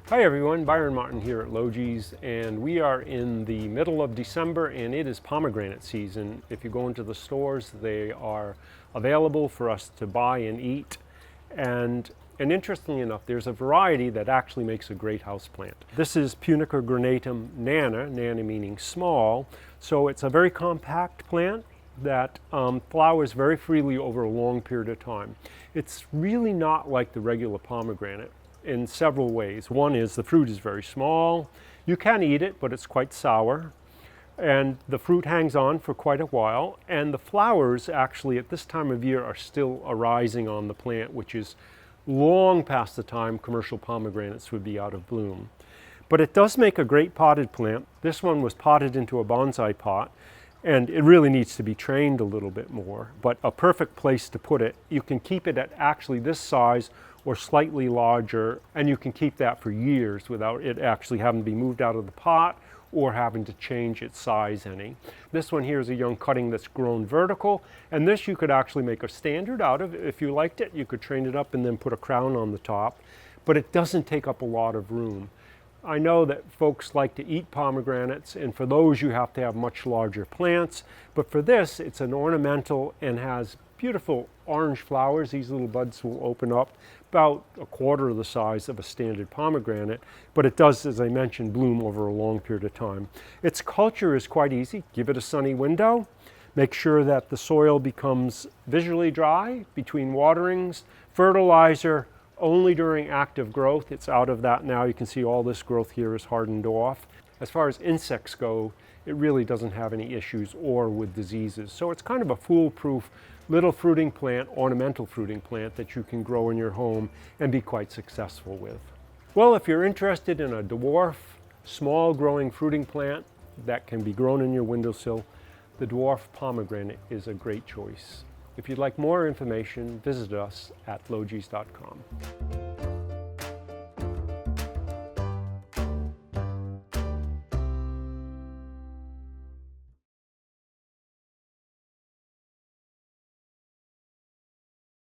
Hi everyone, Byron Martin here at Logis, and we are in the middle of December and it is pomegranate season. If you go into the stores, they are available for us to buy and eat. And interestingly enough, there's a variety that actually makes a great houseplant. This is Punica granatum nana, nana meaning small, so it's a very compact plant that flowers very freely over a long period of time. It's really not like the regular pomegranate in several ways. One is the fruit is very small. You can eat it, but it's quite sour. And the fruit hangs on for quite a while. And the flowers actually at this time of year are still arising on the plant, which is long past the time commercial pomegranates would be out of bloom. But it does make a great potted plant. This one was potted into a bonsai pot, and it really needs to be trained a little bit more, but a perfect place to put it. You can keep it at actually this size or slightly larger, and you can keep that for years without it actually having to be moved out of the pot or having to change its size any. This one here is a young cutting that's grown vertical, and this you could actually make a standard out of. If you liked it, you could train it up and then put a crown on the top, but it doesn't take up a lot of room. I know that folks like to eat pomegranates, and for those you have to have much larger plants, but for this it's an ornamental and has beautiful orange flowers. These little buds will open up about a quarter of the size of a standard pomegranate, but it does, as I mentioned, bloom over a long period of time. Its culture is quite easy. Give it a sunny window. Make sure that the soil becomes visually dry between waterings. Fertilizer only during active growth. It's out of that now. You can see all this growth here is hardened off. As far as insects go, it really doesn't have any issues or with diseases. So it's kind of a foolproof little fruiting plant, ornamental fruiting plant that you can grow in your home and be quite successful with. Well, if you're interested in a dwarf, small growing fruiting plant that can be grown in your windowsill, the dwarf pomegranate is a great choice. If you'd like more information, visit us at logis.com.